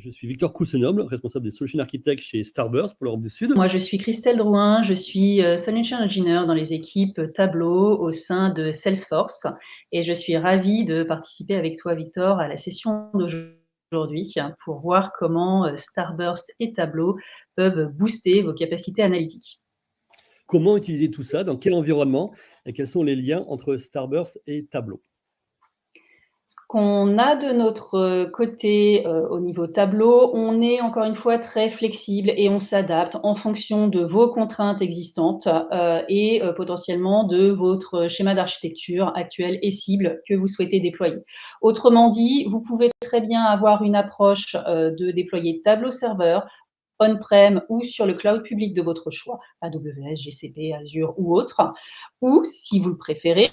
Je suis Victor Coussenoble, responsable des Solution Architects chez Starburst pour l'Europe du Sud. Moi, je suis Christelle Drouin, je suis Solution Engineer dans les équipes Tableau au sein de Salesforce et je suis ravie de participer avec toi, Victor, à la session d'aujourd'hui pour voir comment Starburst et Tableau peuvent booster vos capacités analytiques. Comment utiliser tout ça, dans quel environnement et quels sont les liens entre Starburst et Tableau? Ce qu'on a de notre côté au niveau tableau, on est encore une fois très flexible et on s'adapte en fonction de vos contraintes existantes et potentiellement de votre schéma d'architecture actuel et cible que vous souhaitez déployer. Autrement dit, vous pouvez très bien avoir une approche de déployer Tableau serveur on-prem ou sur le cloud public de votre choix, AWS, GCP, Azure ou autre. Ou, si vous le préférez,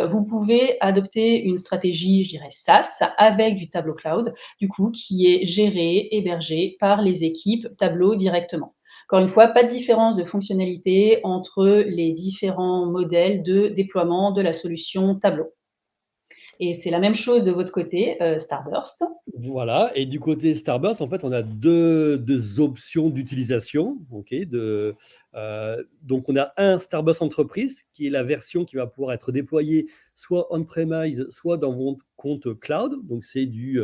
vous pouvez adopter une stratégie, je dirais, SaaS avec du Tableau Cloud, du coup, qui est géré, hébergé par les équipes Tableau directement. Encore une fois, pas de différence de fonctionnalité entre les différents modèles de déploiement de la solution Tableau. Et c'est la même chose de votre côté, Starburst. Voilà, et du côté Starburst, en fait, on a deux options d'utilisation. Donc, on a un Starburst Entreprise, qui est la version qui va pouvoir être déployée soit on-premise, soit dans votre compte cloud. Donc, c'est du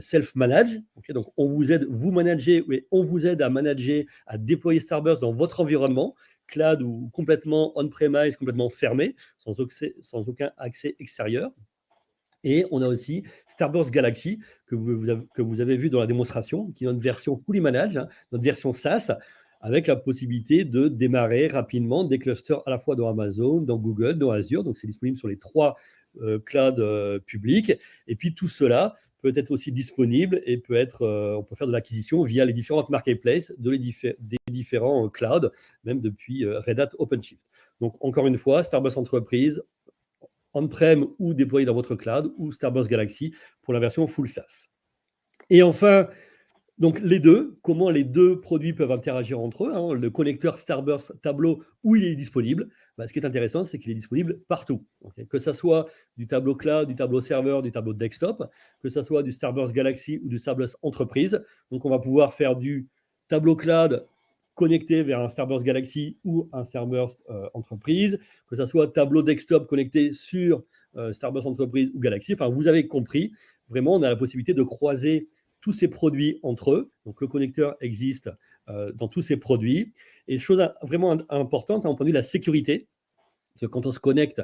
self-manage. Donc, on vous aide, vous managez, et on vous aide à manager, à déployer Starburst dans votre environnement, cloud ou complètement on-premise, complètement fermé, sans aucun accès extérieur. Et on a aussi Starburst Galaxy, que vous avez vu dans la démonstration, qui est notre version fully managed, notre version SaaS, avec la possibilité de démarrer rapidement des clusters à la fois dans Amazon, dans Google, dans Azure. Donc, c'est disponible sur les 3 clouds publics. Et puis, tout cela peut être aussi disponible et on peut faire de l'acquisition via les différentes marketplaces des différents clouds, même depuis Red Hat OpenShift. Donc, encore une fois, Starburst Entreprise, on-prem ou déployé dans votre cloud, ou Starburst Galaxy pour la version full SaaS. Et enfin, donc comment les deux produits peuvent interagir entre eux. Le connecteur Starburst Tableau, où il est disponible. Ce qui est intéressant, c'est qu'il est disponible partout. Que ce soit du Tableau Cloud, du Tableau Serveur, du Tableau Desktop, que ce soit du Starburst Galaxy ou du Starburst Entreprise. Donc, on va pouvoir faire du Tableau Cloud connecté vers un Starburst Galaxy ou un Starburst Entreprise, que ce soit Tableau Desktop connecté sur Starburst Entreprise ou Galaxy. Enfin, vous avez compris, vraiment, on a la possibilité de croiser tous ces produits entre eux. Donc, le connecteur existe dans tous ces produits. Et chose vraiment importante, on a entendu la sécurité. Parce que quand on se connecte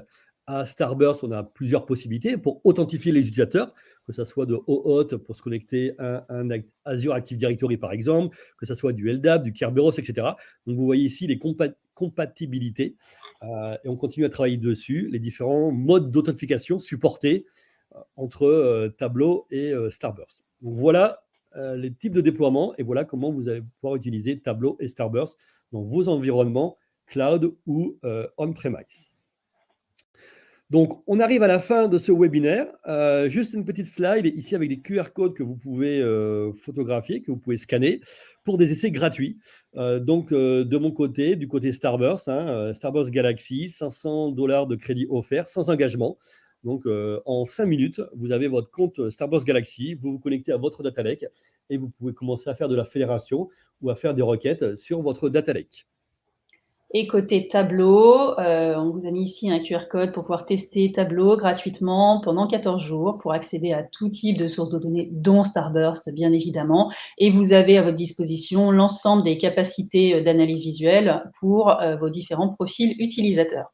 à Starburst, on a plusieurs possibilités pour authentifier les utilisateurs, que ce soit de OAuth pour se connecter à un Azure Active Directory, par exemple, que ce soit du LDAP, du Kerberos, etc. Donc, vous voyez ici les compatibilités. Et on continue à travailler dessus, les différents modes d'authentification supportés entre Tableau et Starburst. Donc, voilà les types de déploiement et voilà comment vous allez pouvoir utiliser Tableau et Starburst dans vos environnements cloud ou on-premise. Donc, on arrive à la fin de ce webinaire. Juste une petite slide ici avec des QR codes que vous pouvez photographier, que vous pouvez scanner pour des essais gratuits. De mon côté, du côté Starburst, Starburst Galaxy, $500 de crédit offert sans engagement. Donc, en 5 minutes, vous avez votre compte Starburst Galaxy, vous vous connectez à votre data lake et vous pouvez commencer à faire de la fédération ou à faire des requêtes sur votre data lake. Et côté Tableau, on vous a mis ici un QR code pour pouvoir tester Tableau gratuitement pendant 14 jours pour accéder à tout type de sources de données, dont Starburst, bien évidemment. Et vous avez à votre disposition l'ensemble des capacités d'analyse visuelle pour vos différents profils utilisateurs.